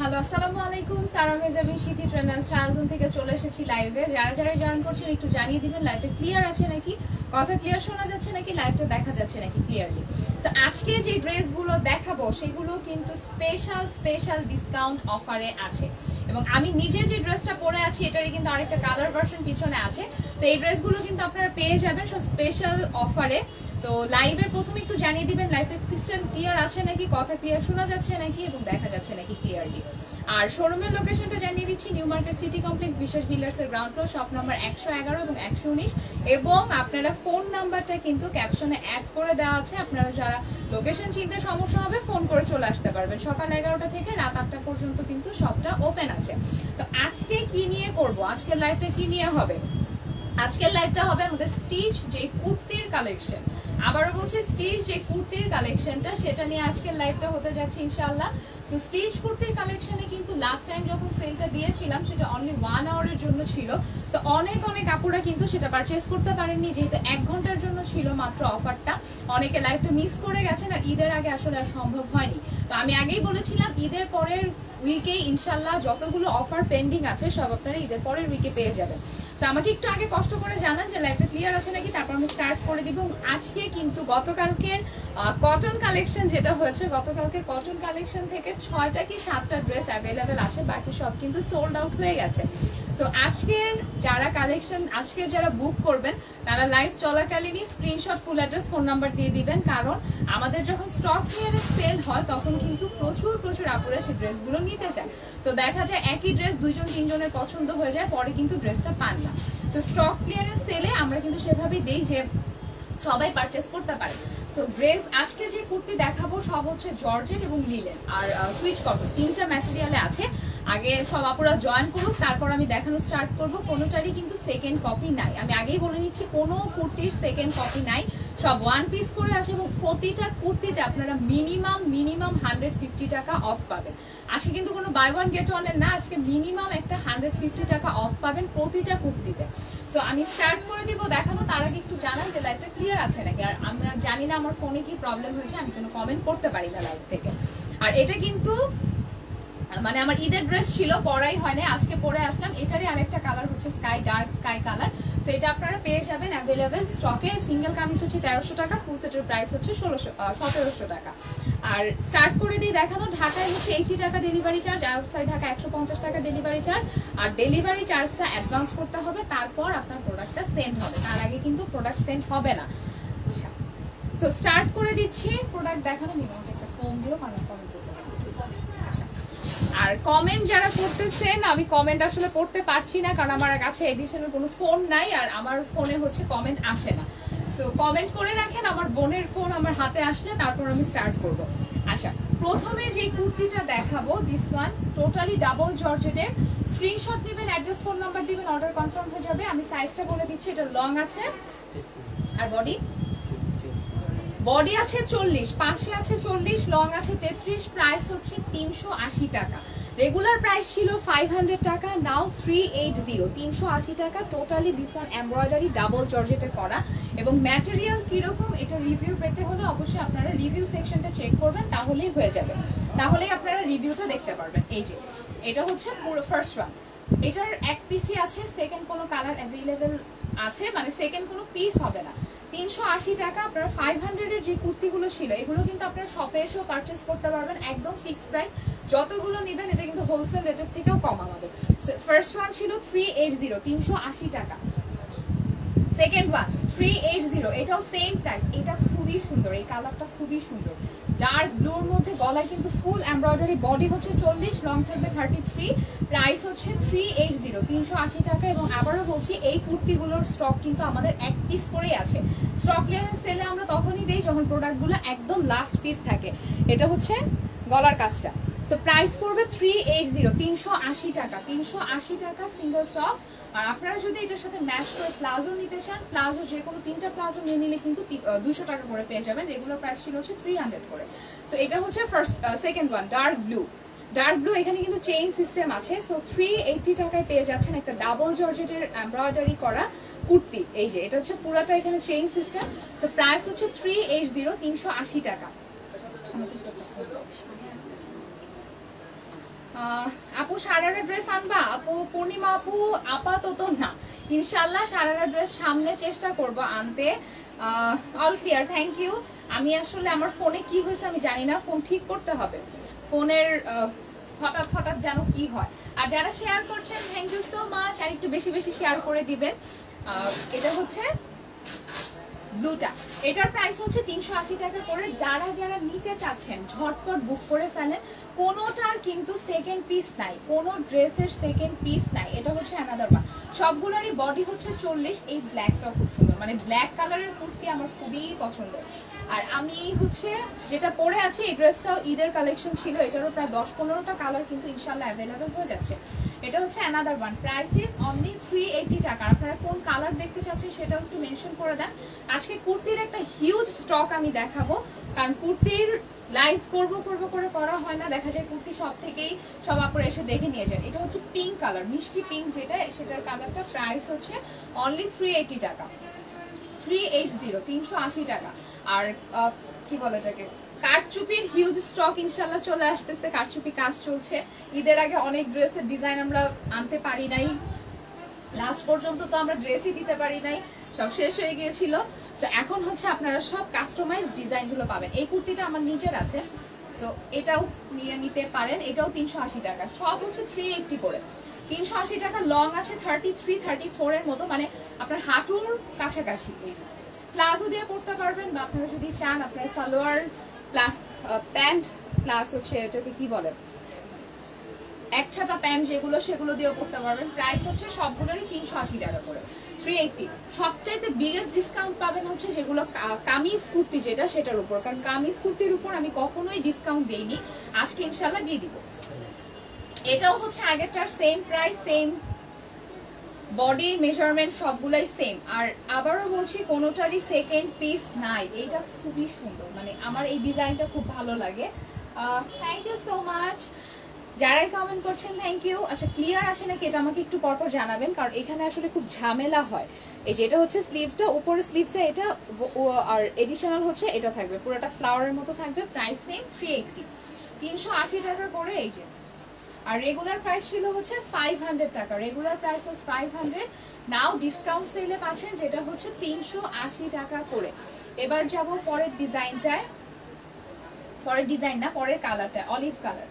Hello আসসালামু আলাইকুম সারা মেজাবি Shetty trend and styles থেকে চলে এসেছি লাইভে। যারা যারা জয়েন করছেন একটু জানিয়ে দিবেন লাইভটা ক্লিয়ার আছে নাকি, কথা ক্লিয়ার শোনা যাচ্ছে নাকি, লাইভটা দেখা যাচ্ছে নাকি ক্লিয়ারলি। সো আজকে যে ড্রেসগুলো দেখাবো সেগুলো কিন্তু স্পেশাল ডিসকাউন্ট অফারে আছে এবং আমি নিজে যে ড্রেসটা পরে আছি এটারই কিন্তু আরেকটা কালার ভার্সন পিছনে আছে। তো এই ড্রেসগুলো কিন্তু আপনারা পেয়ে যাবেন সব স্পেশাল অফারে। তো লাইভের প্রথমে একটু জানিয়ে দিবেন লাইভটা ক্রিস্টাল ক্লিয়ার আছে নাকি, কথা ক্লিয়ার শোনা যাচ্ছে নাকি এবং দেখা যাচ্ছে নাকি ক্লিয়ারলি। আর শোরুমের লোকেশনটা জানিয়ে দিচ্ছি, নিউ মার্কেট সিটি কমপ্লেক্স বিশ্বাস বিল্ডার্সের গ্রাউন্ড ফ্লোর, শপ নাম্বার 111 এবং 119 এবং আপনারা ফোন নাম্বারটা কিন্তু ক্যাপশনে অ্যাড করে দেওয়া আছে। আপনারা যারা লোকেশন চিনতে সমস্যা হবে ফোন করে চলে আসতে পারবেন। সকাল 11টা থেকে রাত 8টা পর্যন্ত কিন্তু শপটা ওপেন আছে। তো আজকে কি নিয়ে করব, আজকের লাইভটা কি নিয়ে হবে? আজকের লাইভটা হবে আমাদের স্টিচ যে কুর্তির কালেকশন, আবারও বলছি স্টিচ যে কুর্তির কালেকশনটা সেটা নিয়ে আজকের লাইভটা হতে যাচ্ছে ইনশাআল্লাহ। তো স্টিচ কুর্তির কালেকশনে কিন্তু লাস্ট টাইম যখন সেলটা দিয়েছিলাম সেটা অনলি 1 আওয়ারের জন্য ছিল। তো অনেক আপুরা কিন্তু সেটা পারচেস করতে পারেননি, যেহেতু 1 ঘন্টার জন্য ছিল মাত্র অফারটা। অনেকে লাইভটা মিস করে গেছেন আর ঈদের আগে আসলে আর সম্ভব হয়নি। তো আমি আগেই বলেছিলাম ঈদের পরের উইকে ইনশাআল্লাহ যতগুলো অফার পেন্ডিং আছে সব আপনারা ঈদের পরের উইকে পেয়ে যাবেন। তো আমাকে একটু আগে কষ্ট করে জানান যে লাইভটা ক্লিয়ার আছে নাকি, তারপর আমি স্টার্ট করে দিব। আজকে কিন্তু গতকালকের কটন কালেকশন যেটা হয়েছে, গতকালকের কটন কালেকশন থেকে 6টা কি 7টা ড্রেস অ্যাভেলেবেল আছে, বাকি সব কিন্তু সোল্ড আউট হয়ে গেছে। সো আজকের যারা বুক করবেন তারা লাইভ চলাকালীনই screenshot, full address, phone number দিয়ে দিবেন, কারণ আমাদের যখন স্টক ক্লিয়ারেন্স সেল হয় তখন কিন্তু প্রচুর আপুরা সেই ড্রেসগুলো নিতে চায়। সো দেখা যায় একই ড্রেস 2-3 জনের পছন্দ হয়ে যায়, পরে কিন্তু ড্রেসটা পান না। তো স্টক ক্লিয়ারেন্স সেলে আমরা কিন্তু সেভাবেই দেই যে সবাই পারচেস করতে পারে। সো ড্রেস আজকে যে কুর্তি দেখাবো সব হচ্ছে জর্জেট এবং লিলেন আর সুইচ কটন, 3টা ম্যাটেরিয়ালে আছে। আগে সব আপুরা জয়েন করুক, তারপর আমি দেখানো স্টার্ট করব। কোনোটারই কিন্তু সেকেন্ড কপি নাই, আমি আগেই বলে নিচ্ছি কোনো কুর্তির সেকেন্ড কপি নাই, সব 1 পিস করে আছে এবং প্রতিটা কুর্তিতে আপনারা মিনিমাম 150 টাকা অফ পাবেন। আজকে কিন্তু কোনো বাই ওয়ান গেট ওয়ানের না, আজকে মিনিমাম একটা 150 টাকা অফ পাবেন প্রতিটা কুর্তিতে। সো আমি স্টার্ট করে দিব দেখানো, তার আগে একটু জানান যে লাইভটা ক্লিয়ার আছে নাকি। আর আমি আর জানি না আমার ফোনে কি প্রবলেম হয়েছে, আমি কোনো কমেন্ট করতে পারি না লাইভ থেকে। আর এটা কিন্তু মানে আমার ঈদের ড্রেস ছিল, পরাই হয়নি, আজকে পরে আসলাম। এটারই আরেকটা কালার হচ্ছে ডার্ক স্কাই কালার। তো এটা আপনারা পেয়ে যাবেন অ্যাভেলেবেল স্টকে। সিঙ্গেল কামিজ হচ্ছে 1300 টাকা, ফুল সেটের প্রাইস হচ্ছে 1700 টাকা। আর স্টার্ট করে দিয়ে দেখানো, ঢাকায় হচ্ছে 80 টাকা ডেলিভারি চার্জ, আউটসাইড ঢাকা 150 টাকা ডেলিভারি চার্জ। আর ডেলিভারি চার্জটা অ্যাডভান্স করতে হবে, তারপর আপনার প্রোডাক্টটা সেন্ড হবে, তার আগে কিন্তু প্রোডাক্ট সেন্ড হবে না। আচ্ছা, সো স্টার্ট করে দিচ্ছি প্রোডাক্ট দেখানো। মিনিমাম একটা ফোন দিও, কারণ কমেন্ট করতে আর কমেন্ট যারা করতেছেন আমি কমেন্ট আসলে পড়তে পারছি না, কারণ আমার কাছে এডিশনের কোনো ফোন নাই আর আমার ফোনে হচ্ছে কমেন্ট আসে না। সো কমেন্ট করে রাখেন, আমার বোনের ফোন আমার হাতে আসলে তারপর আমি স্টার্ট করব। আচ্ছা, প্রথমে যে কুর্তিটা দেখাবো দিস ওয়ান টোটালি ডাবল জর্জেটের। স্ক্রিনশট নেবেন, অ্যাড্রেস, ফোন নাম্বার দিবেন, অর্ডার কনফার্ম হয়ে যাবে। আমি সাইজটা বলে দিচ্ছি, এটা লং আছে আর বডি আছে 40, পাশে আছে 40, লং আছে 33, প্রাইস হচ্ছে 380 টাকা। রেগুলার প্রাইস ছিল 500 টাকা, নাও 380, 380 টাকা totally. This one embroidery double জর্জেটে করা এবং ম্যাটেরিয়াল কিরকম এটা রিভিউ পেতে হলে অবশ্যই আপনারা রিভিউ সেকশনটা চেক করবেন, তাহলেই হয়ে যাবে, তাহলেই আপনারা রিভিউটা দেখতে পারবেন। এই যে এটা হচ্ছে পুরো ফার্স্ট ওয়ান, এটার এক পিসই আছে, সেকেন্ড কোনো কালার অ্যাভেলেবেল আছে, মানে সেকেন্ড কোনো পিস হবে না। 380 টাকা। আপনারা 500 এর যে কুর্তিগুলো ছিল এগুলো কিন্তু আপনারা শপে এসেও পারচেস করতে পারবেন, একদম ফিক্সড প্রাইস। যতগুলো নেবেন এটা কিন্তু হোলসেল রেটের থেকেও কম আমাদের। ফার্স্ট ওয়ান ছিল 380, 380 টাকা। সেকেন্ড ওয়ান 380, এটাও সেম প্রাইস। এটা খুবই সুন্দর, এই কালারটা খুবই সুন্দর, ডার্ক ব্লুর মধ্যে, গলায় কিন্তু ফুল এমব্রয়ডারি, বডি হচ্ছে 40, লং থাকবে 33, প্রাইস হচ্ছে 380, 380 টাকা। এবং আবারও বলছি এই কুর্তিগুলোর স্টক কিন্তু আমাদের এক পিস করেই আছে। স্টক ক্লিয়ারেন্স সেলে আমরা তখনই দেই যখন প্রোডাক্টগুলো একদম লাস্ট পিস থাকে। এটা হচ্ছে গলার কাজটা। সো প্রাইস পড়বে 380, 380 টাকা, 380 টাকা সিঙ্গেল টপস। আর আপনারা যদি এটার সাথে ম্যাচ করে প্লাজো নিতে চান, প্লাজো যে কোনো 3টা প্লাজো নিয়ে নিলে কিন্তু 200 টাকা করে পেয়ে যাবেন। রেগুলার প্রাইস ছিল হচ্ছে 300 করে। সো এটা হচ্ছে সেকেন্ড ওয়ান ডার্ক ব্লু, এখানে কিন্তু চেইন সিস্টেম আছে। সো 380 টাকায় পেয়ে যাচ্ছেন একটা ডাবল জর্জেটের এমব্রয়ডারি করা কুর্তি। এই যে এটা হচ্ছে পুরাটা এখানে চেইন সিস্টেম। সো প্রাইস হচ্ছে 380, 380 টাকা। আপু সারারা ড্রেস আনবা? আপু পূর্ণিমা আপু আপাতত না, ইনশাল্লাহ সারারা ড্রেস সামনে চেষ্টা করব আনতে। All clear, thank you. আমি আসলে আমার ফোনে কি হয়েছে আমি জানি না, ফোন ঠিক করতে হবে। ফোনের হঠাৎ হঠাৎ যেন কি হয়। আর যারা শেয়ার করছেন থ্যাংক ইউ সো মাচ, আর একটু বেশি বেশি শেয়ার করে দিবেন। এটা হচ্ছে ব্লুটা, এটার প্রাইস হচ্ছে 380 টাকা করে। যারা যারা নিতে চাচ্ছেন ঝটপট বুক করে ফেলেন। কোনোটার কিন্তু সেকেন্ড পিস নাই, কোনো ড্রেসের সেকেন্ড পিস নাই। এটা হচ্ছে অ্যানাদার ওয়ান, সবগুলোরই বডি হচ্ছে 40। এই ব্ল্যাকটা খুব সুন্দর, মানে ব্ল্যাক কালারের কুর্তি আমার খুবই পছন্দের। আর আমি হচ্ছে যেটা পরে আছি এই ড্রেসটাও ঈদের কালেকশন ছিল, এটারও প্রায় 10-15টা কালার কিন্তু ইনশাল্লাহ অ্যাভেলেবেল হয়ে যাচ্ছে। এটা হচ্ছে another one, price is only 380 টাকা। আপনারা কোন কালার দেখতে চাচ্ছেন সেটাও একটু মেনশন করে দেন। আজকে কুর্তির একটা হিউজ স্টক আমি দেখাবো, কারণ কুর্তির লাইভ করব করে করা হয় না, দেখা যায় কুর্তি সব থেকেই সব আপনারা এসে দেখে নিয়ে যান। এটা হচ্ছে পিঙ্ক কালার, মিষ্টি পিঙ্ক যেটা, সেটার কালারটা প্রাইস হচ্ছে অনলি 380 টাকা। 380 টাকা। আর কি বলে এটাকে, কারচুপির হিউজ স্টক ইনশাল্লাহ চলে আসতেছে। কারচুপি কাজ চলছে, ঈদের আগে অনেক ড্রেসের ডিজাইন আমরা আনতে পারি নাই, লাস্ট পর্যন্ত তো আমরা ড্রেসই দিতে পারি নাই, সব শেষ হয়ে গিয়েছিল। তো এখন হচ্ছে আপনারা সব কাস্টমাইজ ডিজাইনগুলো পাবেন। এই কুর্তিটা আমার নিজের আছে, তো এটাও নিয়ে নিতে পারেন। এটাও 380 টাকা, সব হচ্ছে 380 করে। 380 টাকা, লং আছে 33-34 এর মতো, মানে আপনার হাঁটুর কাছাকাছি। এই প্লাজো দিয়ে পরতে পারবেন, বা আপনারা যদি চান আপনারা সালোয়ার প্লাস প্যান্ট প্লাস হচ্ছে এটাকে কি বলে একছাটা প্যান্ট যেগুলো, সেগুলো দিয়েও পরতে পারবেন। প্রাইস হচ্ছে সবগুলোরই 380 টাকা করে, 380। সবচাইতে বিগেস্ট ডিসকাউন্ট পাবেন হচ্ছে যেগুলো কামিজ কুর্তি যেটা, সেটার উপর, কারণ কামিজ কুর্তির উপর আমি কখনোই ডিসকাউন্ট দেইনি, আজকে ইনশাল্লাহ দিয়ে দিব। এটাও হচ্ছে আগেরটার same price, same body measurement, সবগুলাই সেম। আর আবারও বলছি কোনোটারই সেকেন্ড পিস নাই। এইটা খুবই সুন্দর, মানে আমার এই ডিজাইনটা খুব ভালো লাগে। থ্যাংক ইউ সো মাচ, যারাই কমেন্ট করছেন থ্যাংক ইউ। আচ্ছা ক্লিয়ার আছে নাকি এটা আমাকে একটু পরপর জানাবেন, কারণ এখানে আসলে খুব ঝামেলা হয়। এই যে এটা হচ্ছে স্লিভটা, উপরের স্লিভটা এটা, আর এডিশনাল হচ্ছে এটা থাকবে, পুরোটা ফ্লাওয়ারের মতো থাকবে। প্রাইস সেম 380, 380 টাকা করে। এই যে, আর রেগুলার প্রাইস ছিল হচ্ছে 500 টাকা, রেগুলার প্রাইস হচ্ছে 500, নাও ডিসকাউন্ট সেলে পাচ্ছেন যেটা হচ্ছে 380 টাকা করে। এবার যাব পরের ডিজাইনটায়, পরের ডিজাইন না, পরের কালারটা olive colour.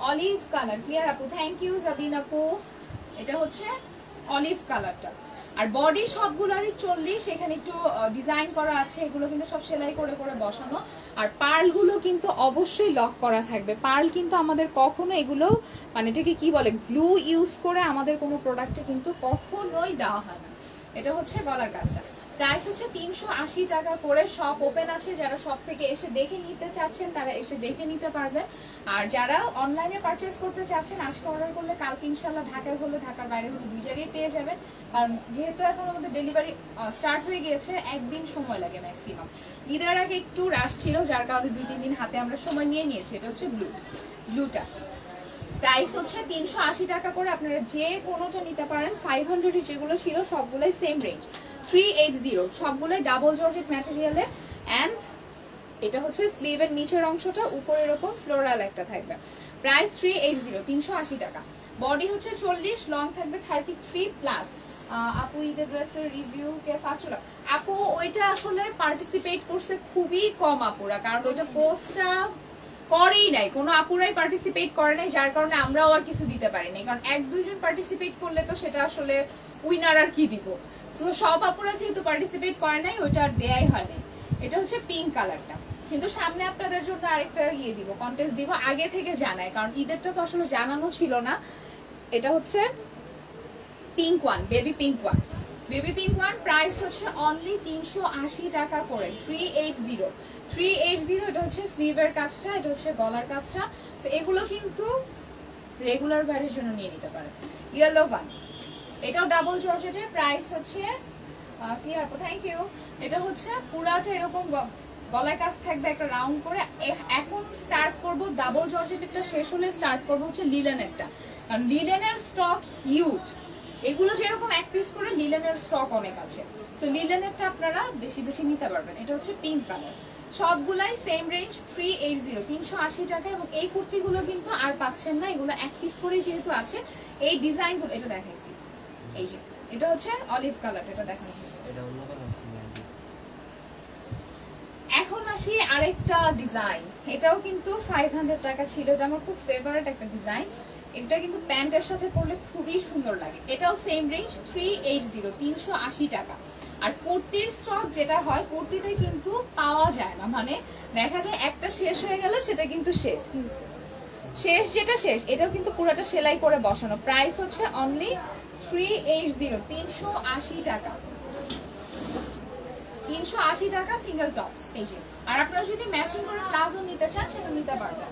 Olive colour, clear আপু, থ্যাংক ইউ জাবিন আপু। এটা হচ্ছে অলিভ কালারটা, আর বডি সবগুলোরই 40। এখানে একটু ডিজাইন করা আছে, এগুলো কিন্তু সব সেলাই করে করে বসানো। আর পার্লগুলো কিন্তু অবশ্যই লক করা থাকবে। পার্ল কিন্তু আমাদের কখনো এগুলো, মানে এটাকে কি বলে, গ্লু ইউজ করে আমাদের কোনো প্রোডাক্টে কিন্তু কখনোই দেওয়া হয় না। এটা হচ্ছে গলার কাজটা, প্রাইস হচ্ছে 380 টাকা করে। শপ ওপেন আছে, যারা শপ থেকে এসে দেখে নিতে চাচ্ছেন তারা এসে দেখে নিতে পারবেন। আর যারা অনলাইনে পারচেস করতে চাচ্ছেন আজকে অর্ডার করলে কালকে ইনশাল্লাহ ঢাকায় হলে, ঢাকার বাইরে হলে 2 জায়গায় পেয়ে যাবেন। কারণ যেহেতু এখন আমাদের ডেলিভারি স্টার্ট হয়ে গিয়েছে, একদিন সময় লাগে ম্যাক্সিমাম। ঈদের আগে একটু রাশ ছিল, যার কারণে 2-3 দিন হাতে আমরা সময় নিয়ে নিয়েছি। এটা হচ্ছে ব্লুটা, প্রাইস হচ্ছে 380 টাকা করে। আপনারা যে কোনোটা নিতে পারেন। 500 যেগুলো ছিল সবগুলোই সেম রেঞ্জ, 380, সবগুলোই ডাবল জর্জেট ম্যাটেরিয়ালে। অ্যান্ড এটা হচ্ছে স্লিভের নিচের অংশটা, উপরে এরকম ফ্লোরাল একটা থাকবে। প্রাইস 380, 380 টাকা। বডি হচ্ছে 40, লং থাকবে 33+। আপু ঈদের ড্রেসের রিভিউ কে ফার্স্ট হলো? আপু ওইটা আসলে পার্টিসিপেট করছে খুবই কম আপুরা, কারণ ওইটা পোস্টটা করেই নাই, কোনো আপুরাই পার্টিসিপেট করে নাই, যার কারণে আমরাও আর কিছু দিতে পারি নাই। কারণ 1-2 জন পার্টিসিপেট করলে তো সেটা আসলে উইনার আর কি দিব। তো সব আপুরা যেহেতু পার্টিসিপেট করে নাই, ওইটা আর দেয়াই হয় নাই। এটা হচ্ছে পিঙ্ক কালারটা, কিন্তু সামনে আপনাদের জন্য আরেকটা দিব, কন্টেস্ট দিব, আগে থেকে জানাই, কারণ ঈদেরটা তো আসলে জানানো ছিল না। এটা হচ্ছে pink one, baby pink one, baby pink one. Price হচ্ছে অনলি 380 টাকা করে, 380। এটা হচ্ছে স্লিভের কাজটা, এটা হচ্ছে গলার কাজটা। তো এগুলো কিন্তু রেগুলার ব্যারের জন্য নিয়ে নিতে পারে। ইয়েলো ওয়ান, এটাও ডাবল জর্জেটের, প্রাইস হচ্ছে ক্লিয়ার আপু, থ্যাংক ইউ। এটা হচ্ছে পুরাটা এরকম গলায় কাজ থাকবে একটা রাউন্ড করে। এখন স্টার্ট করব ডাবল জর্জেটেরটা, শেষ হলে স্টার্ট করব হচ্ছে লিলেনেরটা, কারণ লিলেনের স্টক হিউজ। এগুলো যেরকম এক পিস করে, লিলেনের স্টক অনেক আছে। সো লিলেনেরটা আপনারা বেশি বেশি নিতে পারবেন। এটা হচ্ছে পিঙ্ক কালার, সবগুলাই সেম রেঞ্জ 380 380 টাকা। এবং এই কুর্তিগুলো কিন্তু আর পাচ্ছেন না, এগুলো এক পিস করে যেহেতু আছে। এই ডিজাইনগুলো এটা দেখাইছি, এই যে এটা হচ্ছে অলিভ কালার, এটা দেখানো হয়েছে। এখন আসি আরেকটা ডিজাইন, এটাও কিন্তু 500 টাকা ছিল, এটা আমার খুব ফেভারিট একটা ডিজাইন। এটা কিন্তু প্যান্টের সাথে পরলে খুবই সুন্দর লাগে। এটাও সেম রেঞ্জ 380 380 টাকা। আর কুর্তির স্টক যেটা হয় কুর্তিতে কিন্তু পাওয়া যায় না, মানে দেখা যায় একটা শেষ হয়ে গেল সেটা কিন্তু শেষ যেটা শেষ, এটাও কিন্তু পুরোটা সেলাই করে বসানো। প্রাইস হচ্ছে অনলি 380 380 টাকা, 380 টাকা সিঙ্গেল টপস। এই যে, আর আপনারা যদি ম্যাচিং করে প্লাজো নিতে চান সেটা নিতে পারবেন।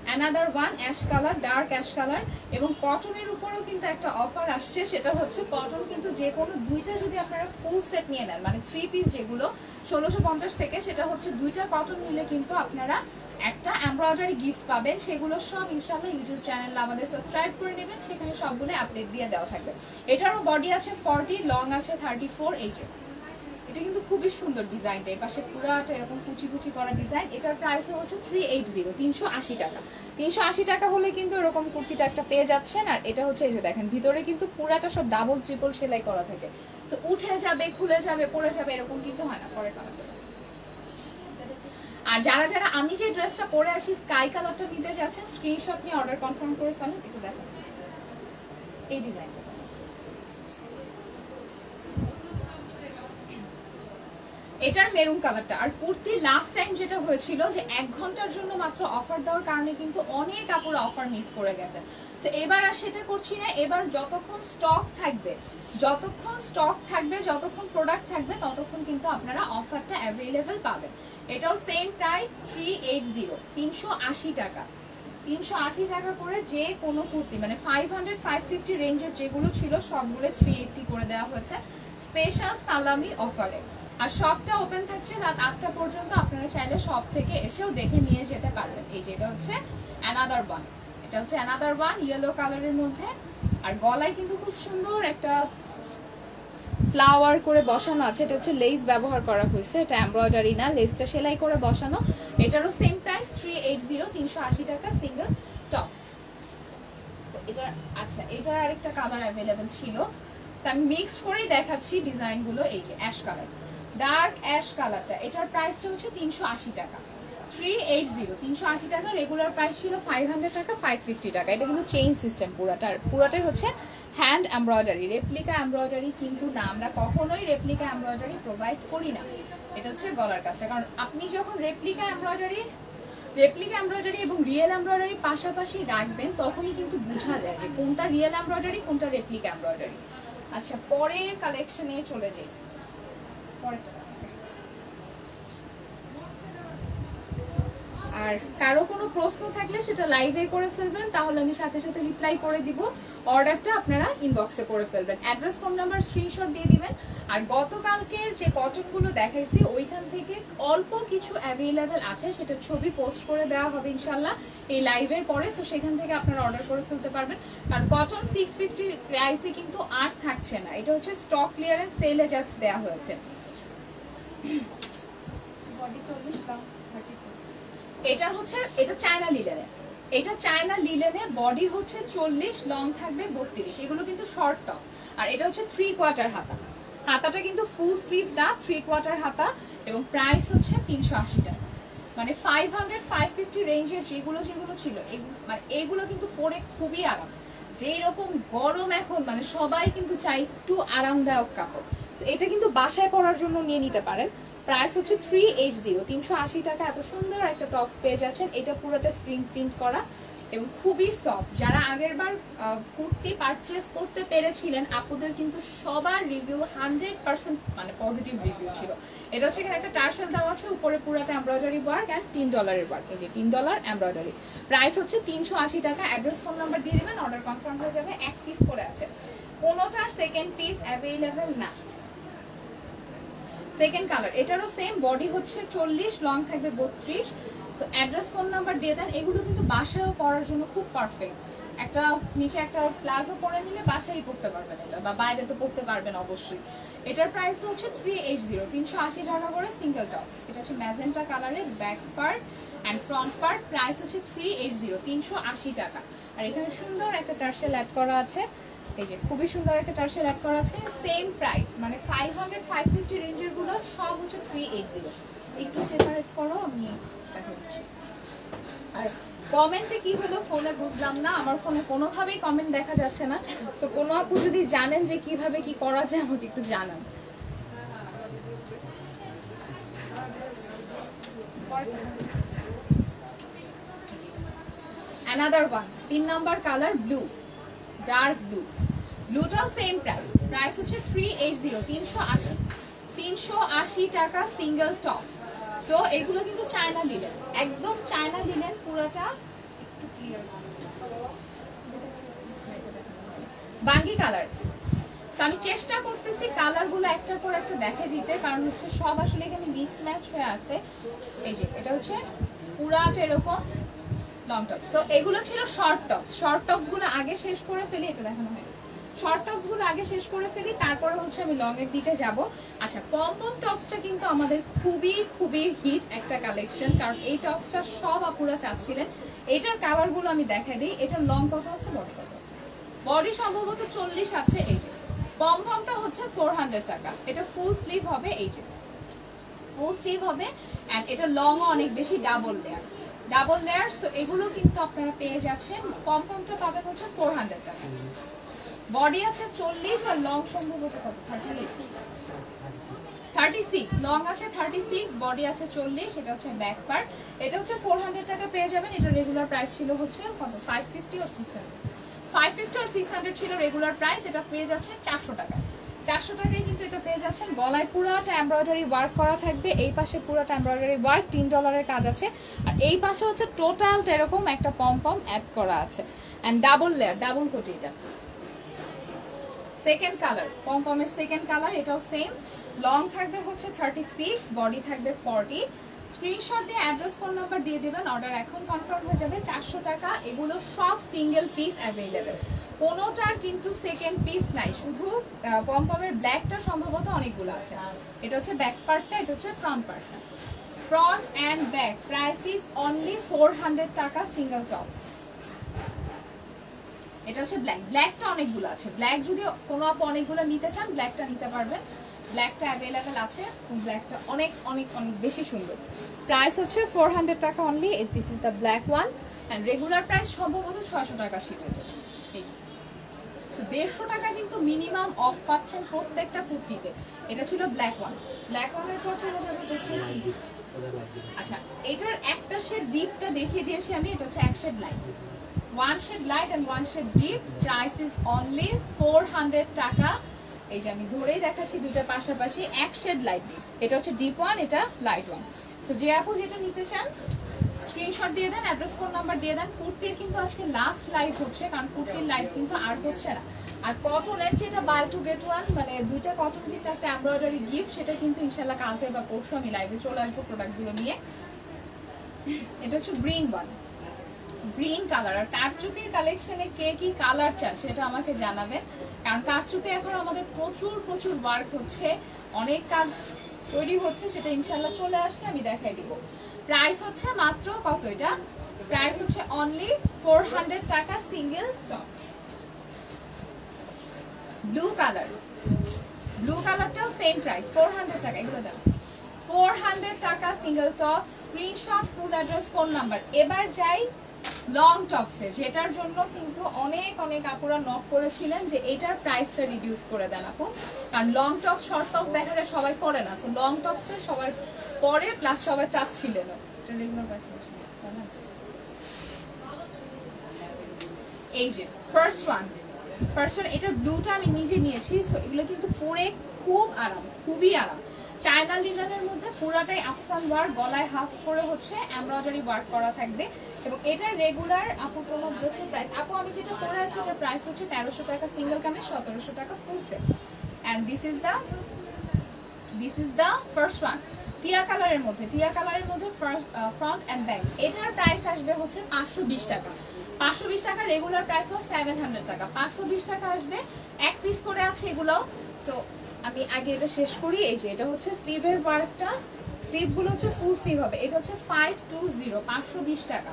Another one ash colour, dark ash colour. এবং কটনের উপরেও কিন্তু একটা অফার আসছে, সেটা হচ্ছে কটন কিন্তু যে কোনো দুইটা যদি আপনারা ফুল সেট নিয়ে নেন, মানে 3 পিস যেগুলো 1650 থেকে, সেটা হচ্ছে দুইটা কটন নিলে কিন্তু আপনারা একটা এমব্রয়ডারি গিফট পাবেন। সেগুলো সব ইনশাআল্লাহ ইউটিউব চ্যানেলে আমাদের সাবস্ক্রাইব করে নেবেন, সেখানে সবগুলো আপডেট দিয়ে দেওয়া থাকবে। এটারও বডি আছে 40, লং আছে 34। এই যে এটা কিন্তু খুবই সুন্দর ডিজাইনটা, এর পাশে পুরাটা এরকম কুচি কুচি করা ডিজাইন। এটার প্রাইস হচ্ছে 380 380 টাকা। 380 টাকা হলে কিন্তু এরকম কুর্তিটা একটা পেয়ে যাচ্ছেন। আর এটা হচ্ছে এই যে দেখেন, ভিতরে কিন্তু পুরাটা সব ডাবল ট্রিপল সেলাই করা থাকে, তো উঠে যাবে, খুলে যাবে, পরে যাবে, এরকম কিন্তু হয় না। পরে কালারটা, আর যারা যারা আমি যে ড্রেসটা পরে আছি স্কাই কালারটা নিতে যাচ্ছেন, স্ক্রিনশট নিয়ে অর্ডার কনফার্ম করে ফেলেন। এটা দেখেন এই ডিজাইনটা, এটার মেরুন কালারটা। আর কুর্তি লাস্ট টাইম যেটা হয়েছিল যে 1 ঘন্টার জন্য মাত্র অফার দেওয়ার কারণে কিন্তু অনেক আপুরা অফার মিস করে গেছেন। তো এবার আর সেটা করছি না, এবার যতক্ষণ স্টক থাকবে, যতক্ষণ প্রোডাক্ট থাকবে, ততক্ষণ কিন্তু আপনারা অফারটা অ্যাভেলেবেল পাবেন। এটাও সেম প্রাইস 380 380 টাকা। 380 টাকা করে যে কোনো কুর্তি, মানে 500 550 রেঞ্জের যেগুলো ছিল সবগুলো 380 করে দেওয়া হয়েছে স্পেশাল সালামি অফারে। আর শপটা ওপেন থাকছে রাত 8টা পর্যন্ত, আপনারা চাইলে শপ থেকে এসেও দেখে নিয়ে যেতে পারবেন। এই যে এটা হচ্ছে অ্যানাদার ওয়ান, এটা হচ্ছে অ্যানাদার ওয়ান ইয়েলো কালারের মধ্যে। আর গলায় কিন্তু খুব সুন্দর একটা ফ্লাওয়ার করে বসানো আছে, এটা হচ্ছে লেস ব্যবহার করা হয়েছে, এটা এমব্রয়ডারি না, লেসটা সেলাই করে বসানো। এটারও সেম প্রাইস 380 380 টাকা সিঙ্গেল টপস। তো এটা আচ্ছা, এটার আরেকটা কালার অ্যাভেলেবেল ছিল, আমি মিক্সড করেই দেখাচ্ছি ডিজাইনগুলো। এই যে অ্যাশ কালার, ডার্ক অ্যাশ কালারটা, এটার প্রাইসটা হচ্ছে 380 টাকা। 380 380 টাকা। রেগুলার প্রাইস ছিল 500 টাকা, 550 টাকা। এটা কিন্তু চেইন সিস্টেম, পুরাটাই হচ্ছে হ্যান্ড এমব্রয়ডারি, রেপ্লিকা এমব্রয়ডারি কিন্তু না, আমরা কখনোই রেপ্লিকা এমব্রয়ডারি প্রোভাইড করি না। এটা হচ্ছে গলার কাছে, কারণ আপনি যখন রেপ্লিকা এমব্রয়ডারি এবং রিয়েল এমব্রয়ডারি পাশাপাশি রাখবেন, তখনই কিন্তু বোঝা যায় যে কোনটা রিয়েল এমব্রয়ডারি, কোনটা রেপ্লিকা এমব্রয়ডারি। আচ্ছা, পরের কালেকশনে চলে যাই। আর কারো কোনো প্রশ্ন থাকলে সেটা লাইভে করে ফেলবেন, তাহলে আমি সাথে সাথে রিপ্লাই করে দিব। অর্ডারটা আপনারা ইনবক্সে করে ফেলবেন, অ্যাড্রেস ফোন নাম্বার স্ক্রিনশট দিয়ে দিবেন। আর গতকালকের যে কটনগুলো দেখাইছি ওইখান থেকে অল্প কিছু অ্যাভেলেবেল আছে, সেটা ছবি পোস্ট করে দেওয়া হবে ইনশাল্লাহ এই লাইভের পরে, সো সেখান থেকে আপনারা অর্ডার করে ফেলতে পারবেন। কারণ কটন 650 প্রাইসে কিন্তু আর থাকছে না, এটা হচ্ছে স্টক ক্লিয়ারেন্স সেলে জাস্ট দেওয়া হয়েছে। এটার হচ্ছে, এটা চায়না লিলেনে, এটা চায়না লিলেনে, বডি হচ্ছে 40, লং থাকবে 32। এগুলো কিন্তু শর্ট টপস। আর এটা হচ্ছে 3/4 হাতা, হাতাটা কিন্তু ফুল স্লিভ না, 3/4 হাতা। এবং প্রাইস হচ্ছে 380 টাকা। মানে 500 550 রেঞ্জের যেগুলো ছিল, মানে এগুলো কিন্তু পরে খুবই আরাম। যেই রকম গরম এখন, মানে সবাই কিন্তু চাই একটু আরামদায়ক কাপড়, এটা কিন্তু বাসায় পরার জন্য নিয়ে নিতে পারেন। প্রাইস হচ্ছে 380 380 টাকা। এত সুন্দর একটা টপস পেয়ে যাচ্ছেন, এটা পুরোটা স্প্রিং প্রিন্ট করা এবং খুবই সফট। যারা আগেরবার কুর্তি পারচেস করতে পেরেছিলেন আপুদের কিন্তু সবার রিভিউ 100% মানে পজিটিভ রিভিউ ছিল। এটা হচ্ছে এখানে একটা টার্সেল দেওয়া আছে, উপরে পুরোটা এমব্রয়ডারি ওয়ার্ক অ্যান্ড $3 ওয়ার্ক। এই যে $3 এমব্রয়ডারি। প্রাইস হচ্ছে 380 টাকা। অ্যাড্রেস ফোন নাম্বার দিয়ে দিবেন, অর্ডার কনফার্ম হয়ে যাবে। এক পিস করে আছে, কোনোটার সেকেন্ড পিস অ্যাভেলেবেল না। সেকেন্ড কালার, এটারও সেম, বডি হচ্ছে 40, লং থাকবে 32। তো অ্যাড্রেস ফোন নাম্বার দিয়ে দেন। এগুলো কিন্তু বাসায়ও পরার জন্য খুব পারফেক্ট, একটা নিচে একটা প্লাজো পরে নিলে বাসায় পড়তে পারবেন এটা, বা বাইরে তো পড়তে পারবেন অবশ্যই। এটার প্রাইস হচ্ছে 380, 380 টাকা করে সিঙ্গেল টপস। এটা হচ্ছে ম্যাজেন্টা কালারের back part and front part, price হচ্ছে 380, 380 টাকা। আর এখানে সুন্দর একটা টার্সেল অ্যাড করা আছে, এই যে খুবই সুন্দর একটা টার্সেল অ্যাড করা আছে, সেম প্রাইস, মানে 500 550 রেঞ্জের গুলো সব হচ্ছে 380। একটু সেপারেট করো, আমি দেখা দিচ্ছি। আর কমেন্টে কি হলো ফোনে বুঝলাম না, আমার ফোনে কোনোভাবেই কমেন্ট দেখা যাচ্ছে না। তো কোনো আপু যদি জানেন যে কিভাবে কি করা যায় আমাকে একটু জানান। Another one, 3 number colour blue, dark blue. ব্লুটাও সেম প্রাইস, প্রাইস হচ্ছে 380, 380, 380 টাকা সিঙ্গেল টপস। সো এগুলো কিন্তু চায়না লিনেন, একদম চায়না লিনেন পুরোটা। একটু ক্লিয়ার বাঙ্গি কালার। আমি চেষ্টা করতেছি কালারগুলো একটার পর একটা দেখে দিতে, কারণ হচ্ছে সব আসলে এখানে মিক্সড ম্যাচ হয়ে আছে। এই যে এটা হচ্ছে পুরাটা এরকম লং টপস। সো এগুলো ছিল শর্ট টপস, শর্ট টপস গুলো আগে শেষ করে ফেলি, এটা দেখানো হয়, শর্ট টপস গুলো আগে শেষ করে ফেলি, তারপরে হচ্ছে আমি লং এর দিকে যাব। আচ্ছা, পম পম টপসটা কিন্তু আমাদের খুবই খুবই হিট একটা কালেকশন, কারণ এই টপসটা সব আপুরা চাচ্ছিলেন। এটার কালার গুলো আমি দেখাই দিই। এটার লং কত আছে, বডি কত আছে? বডি সম্ভবত 40 আছে। এই যে পম পমটা হচ্ছে 400 টাকা, এটা ফুল স্লিভ হবে, এই যে ফুল স্লিভ হবে, এন্ড এটা লং অনেক বেশি, double layer, double layer. So এগুলো কিন্তু আপনারা পেয়ে যাচ্ছেন। পম পমটা পাবেন হচ্ছে 400 টাকা। বডি আছে 40 আর লং সম্ভবত কত, 36, লং আছে 36, বডি আছে 40। এটা হচ্ছে ব্যাক পার্ট, এটা হচ্ছে 400 টাকা পেয়ে যাবেন। এটা রেগুলার প্রাইস ছিল হচ্ছে কত, 550 আর 600, 550 আর 600 ছিল রেগুলার প্রাইস। এটা পেয়ে যাচ্ছে 400 টাকায়, 400 টাকায় কিন্তু এটা পেয়ে যাচ্ছেন। গলায় পুরোটা এমব্রয়ডারি ওয়ার্ক করা থাকবে, এই পাশে পুরোটা এমব্রয়ডারি ওয়ার্ক, $3 কাজ আছে। আর এই পাশে হচ্ছে টোটালটা এরকম একটা পম পম অ্যাড করা আছে, এন্ড ডাবল লেয়ার, ডাবল কোটি। এটা সেকেন্ড কালার, পম পমের সেকেন্ড কালার, এটাও সেম। লং থাকবে হচ্ছে 36, বডি থাকবে 40। স্ক্রিনশট দিয়ে অ্যাড্রেস, ফোন নাম্বার দিয়ে দিবেন, অর্ডার এখন কনফার্ম হয়ে যাবে। 400 টাকা। এগুলো সব সিঙ্গেল পিস অ্যাভেলেবেল, কোনোটার কিন্তু সেকেন্ড পিস নাই, শুধু পম পমের ব্ল্যাকটা সম্ভবত অনেকগুলো আছে। এটা হচ্ছে ব্যাক পার্টটা, এটা হচ্ছে ফ্রন্ট পার্টটা। Front and back price is only 400 টাকা সিঙ্গেল টপস। এটা হচ্ছে ব্ল্যাক, ব্ল্যাকটা অনেকগুলো আছে। ব্ল্যাক যদি কোনো আপু অনেকগুলো নিতে চান, ব্ল্যাকটা নিতে পারবেন, ব্ল্যাকটা অ্যাভেলেবেল আছে। ব্ল্যাকটা অনেক অনেক অনেক বেশি সুন্দর। প্রাইস হচ্ছে 400 টাকা only. This is the black one, and regular price সম্ভবত 600 টাকা ছিল। এই যে 150 টাকা কিন্তু মিনিমাম অফ পাচ্ছেন প্রত্যেকটা কুর্তিতে। এটা ছিল ব্ল্যাক ওয়ান। ব্ল্যাক ওয়ানের পর চলে যাবে হচ্ছে, আচ্ছা এটার একটা শেড ডিপটা দেখিয়ে দিয়েছি আমি, এটা হচ্ছে এক shade light, one shade light and one shade deep. Price is only 400 টাকা। এই যে আমি ধরেই দেখাচ্ছি দুইটা পাশাপাশি, এক শেড লাইট ডিপ, এটা হচ্ছে ডিপ ওয়ান, এটা লাইট ওয়ান। সো যে আপু যেটা নিতে চান স্ক্রিনশট দিয়ে দেন, অ্যাড্রেস, ফোন নাম্বার দিয়ে দেন। কুর্তির কিন্তু আজকে লাস্ট লাইভ হচ্ছে, কারণ কুর্তির লাইভ কিন্তু আর হচ্ছে না। আর কটনের যেটা বাই টু গেট ওয়ান, মানে দুইটা কটন কিন্তু একটা এমব্রয়ডারি গিফট, সেটা কিন্তু ইনশাল্লাহ কালকে বা পরশু আমি লাইভে চলে আসবো প্রোডাক্টগুলো নিয়ে। এটা হচ্ছে গ্রিন ওয়ান, গ্রিন কালার। আর কারচুপির কালেকশনে কে কি কালার চান সেটা আমাকে জানাবেন, কারণ কারচুপি এখন আমাদের প্রচুর প্রচুর ওয়ার্ক হচ্ছে, অনেক কাজ তৈরি হচ্ছে, সেটা ইনশাল্লাহ চলে আসলে আমি দেখাই দিব। প্রাইস হচ্ছে মাত্র কত, এটা প্রাইস হচ্ছে অনলি 400 টাকা single tops. Blue colour, blue কালারটাও সেম প্রাইস 400 টাকা। এগুলো দাম 400 টাকা single tops. Screenshot, full address, phone number. এবার যাই লং টপসে, যেটার জন্য কিন্তু অনেক অনেক আপুরা নক করেছিলেন যে এটার প্রাইসটা রিডিউস করে দেন আপু, কারণ লং টপ শর্ট টপ দেখা যায় সবাই পরে না, সো লং টপসটা সবাই পরে, প্লাস সবাই চাচ্ছিলেন। এটা রেগুলার প্রাইস এই যে ফার্স্ট ওয়ান, এটার ব্লুটা আমি নিজে নিয়েছি। সো এগুলো কিন্তু পরে খুব আরাম, খুবই আরাম। চায়না লিনেনের মধ্যে পুরাটাই আফসান ওয়ার্ক, গলায় হাফ করে হচ্ছে এমব্রয়ডারি ওয়ার্ক করা থাকবে। এবং এটা রেগুলার আপু কোনো ড্রেসের প্রাইস, আপু আমি যেটা পরে আছি এটার প্রাইস হচ্ছে 1300 টাকা সিঙ্গেল কামিজ, 1700 টাকা full set. And this is the first one. টিয়া কালারের মধ্যে ফ্রন্ট এন্ড ব্যাক। এটার প্রাইস আসবে হচ্ছে 520 টাকা। 520 টাকা, রেগুলার প্রাইস হচ্ছে 700 টাকা। 520 টাকা আসবে, এক পিস করে আছে এগুলো। সো আমি আগে এটা শেষ করি। এই যে এটা হচ্ছে স্লিভের ওয়ার্কটা, স্লিভগুলো হচ্ছে ফুল স্লিভ হবে। এটা হচ্ছে 520, 520 টাকা।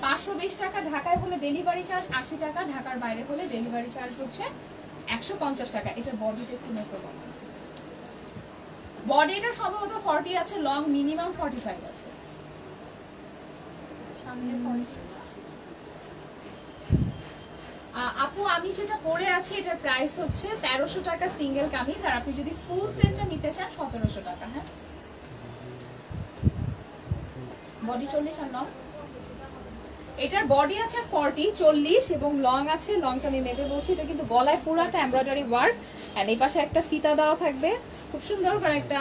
520 টাকা। ঢাকায় হলে ডেলিভারি চার্জ 80 টাকা, ঢাকার বাইরে হলে ডেলিভারি চার্জ হচ্ছে 150 টাকা। এটা বডিটা একটু মেপে বলো। বডি এটা সম্ভবত 40 আছে, লং মিনিমাম 45 আছে। সামনে আপু আমি যেটা পরে আছি এটার প্রাইস হচ্ছে 1300 টাকা সিঙ্গেল কামিজ, আর আপনি যদি ফুল সেটটা নিতে চান 1700 টাকা। হ্যাঁ, বডি 40 আর লং, এটার বডি আছে 40, 40 এবং লং আছে, লংটা আমি মেপে বলছি। এটা কিন্তু গলায় পুরাটা এমব্রয়ডারি ওয়ার্ক, এন্ড এই পাশে একটা ফিতা দেওয়া থাকবে খুব সুন্দর করে। একটা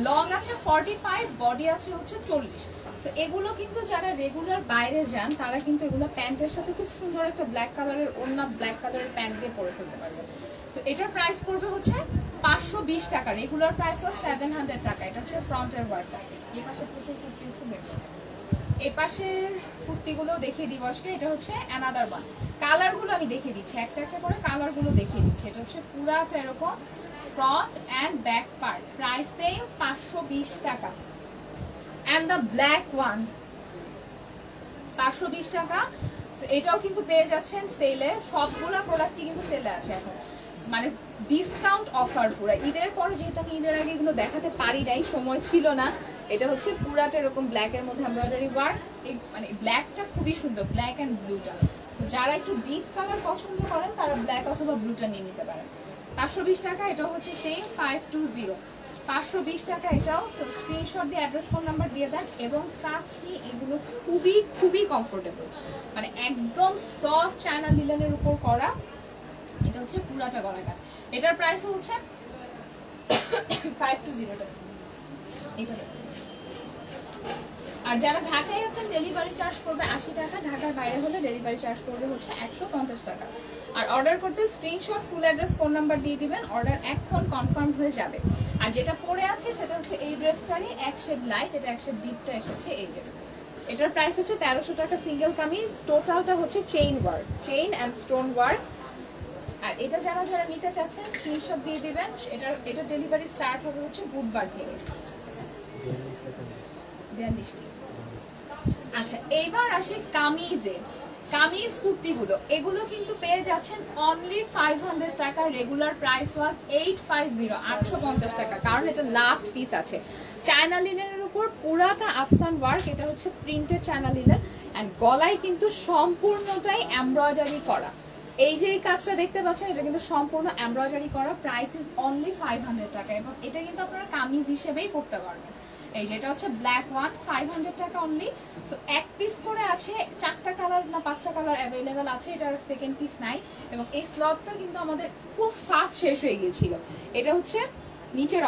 লং আছে 45, বডি আছে হচ্ছে 40। সো এগুলো কিন্তু যারা রেগুলার বাইরে যান তারা কিন্তু এগুলো প্যান্টের সাথে খুব সুন্দর একটা ব্ল্যাক কালারের ওড়না, ব্ল্যাক কালারের প্যান্ট দিয়ে পরে ফেলতে পারবেন। সো এটার প্রাইস পড়বে হচ্ছে 520 টাকা, রেগুলার প্রাইস হচ্ছে 700 টাকা। এটা হচ্ছে ফ্রন্টের ওয়ার্কটা। এই পাশে প্রচুর কুর্তি আছে, এই পাশে কুর্তিগুলো দেখিয়ে দিব আজকে। এটা হচ্ছে অ্যানাদার ওয়ান। কালারগুলো আমি দেখিয়ে দিচ্ছি, একটা একটা করে কালারগুলো দেখিয়ে দিচ্ছি। এটা হচ্ছে পুরাটা এরকম front end back part, price same 520 টাকা। এন্ড দ্য ব্ল্যাক ওয়ান 520 টাকা। এটাও কিন্তু পেয়ে যাচ্ছেন সেলে, সবগুলো প্রোডাক্টই কিন্তু সেলে আছে এখন, মানে ডিসকাউন্ট অফার পুরো ঈদের পরে। যেহেতু আমি ঈদের আগে এগুলো দেখাতে পারি নাই, সময় ছিল না। এটা হচ্ছে পুরাটা এরকম ব্ল্যাকের মধ্যে এমব্রয়ডারি ওয়ার্ক, মানে ব্ল্যাকটা খুবই সুন্দর, ব্ল্যাক এন্ড ব্লুটা। সো যারা একটু ডিপ কালার পছন্দ করেন তারা ব্ল্যাক অথবা ব্লুটা নিয়ে নিতে পারেন। 520 টাকা। এটা হচ্ছে সেম 520, 520 টাকা এটাও। সো স্ক্রিনশট দিয়ে অ্যাড্রেস ফোন নাম্বার দিয়ে দেন, এবং ট্রাস্ট মি এগুলো খুবই খুবই কমফোর্টেবল, মানে একদম সফট চায়না লিলেনের উপর করা। এটা হচ্ছে পুরাটা গলার কাজ। এটার প্রাইস হচ্ছে 520 টাকা। এটা আর যারা ঢাকায় আছেন ডেলিভারি চার্জ পড়বে 80 টাকা, ঢাকার বাইরে হলে ডেলিভারি চার্জ পড়বে হচ্ছে 150 টাকা। আর অর্ডার করতে screenshot, full address, phone number দিয়ে দিবেন, অর্ডার এখন কনফার্ম হয়ে যাবে। আর যেটা পরে আছে সেটা হচ্ছে এই ড্রেসটারই এক শেড লাইট, এটা এক শেড ডিপটা এসেছে। এই যে এটার প্রাইস হচ্ছে 1300 টাকা সিঙ্গেল কামিজ। টোটালটা হচ্ছে chain work, chain and stone work. আর এটা যারা যারা নিতে চাচ্ছেন স্ক্রিনশট দিয়ে দিবেন। এটা ডেলিভারি স্টার্ট হবে হচ্ছে বুধবার থেকে। আচ্ছা, এইবার আসি কামিজে। কামিজ কুর্তিগুলো এগুলো কিন্তু পেয়ে যাচ্ছেন অনলি 500 টাকা, রেগুলার প্রাইস ওয়াজ 850, 850 টাকা, কারণ এটা লাস্ট পিস আছে। চায়না লিনেনের উপর পুরাটা আফসান ওয়ার্ক, এটা হচ্ছে প্রিন্টেড চায়না লিনেন, এন্ড গলায় কিন্তু সম্পূর্ণটাই এমব্রয়ডারি করা। এই যে এই কাজটা দেখতে পাচ্ছেন এটা কিন্তু সম্পূর্ণ এমব্রয়ডারি করা, প্রাইস ইজ অনলি 500 টাকা, এবং এটা কিন্তু আপনারা কামিজ হিসেবেই পড়তে পারবেন। এই যে এটা হচ্ছে ব্ল্যাক ওয়ান, 500 টাকা অনলি। সো এক পিস করে আছে, 4টা কালার না 5টা কালার অ্যাভেলেবেল আছে, এটার সেকেন্ড পিস নাই। এবং এই স্লটটা কিন্তু আমাদের খুব ফাস্ট শেষ হয়ে গিয়েছিল। এটা হচ্ছে নিচের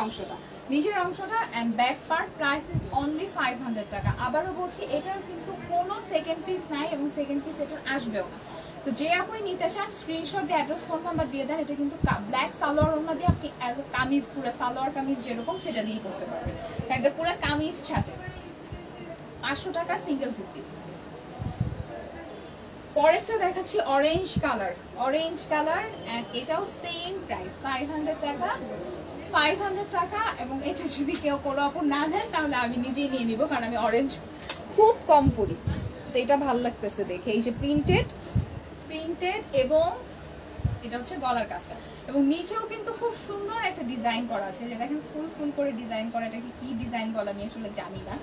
অংশটা, and back part, price is only 500 টাকা। আবারও বলছি এটার কিন্তু কোনো সেকেন্ড পিস নাই, এবং সেকেন্ড পিস এটার আসবেও না। সো যে আপনি নিতে চান স্ক্রিনশট দিয়ে অ্যাড্রেস ফোন নাম্বার দিয়ে দেন। এটা কিন্তু ব্ল্যাক সালোয়ার ওড়না দিয়ে আপনি অ্যাজ এ কামিজ, পুরো সালোয়ার কামিজ যেরকম সেটা দিয়ে পড়তে পারবেন, এটা পুরো কামিজ ছাটে। 500 টাকা সিঙ্গেল কুর্তি। পরেরটা দেখাচ্ছি অরেঞ্জ কালার, এন্ড এটাও সেম প্রাইস 500 টাকা, 500 টাকা। এবং এটা যদি কেউ কোনো অপর না নেন তাহলে আমি নিজেই নিয়ে নিব, কারণ আমি অরেঞ্জ খুব কম পরি, তো এটা ভালো লাগতেছে দেখে। এই যে প্রিন্টেড এবং এটা হচ্ছে গলার কাজটা, এবং নিচেও কিন্তু খুব সুন্দর একটা ডিজাইন করা আছে, যে দেখেন ফুল করে ডিজাইন করা। এটাকে কি ডিজাইন বলে আমি আসলে জানি না।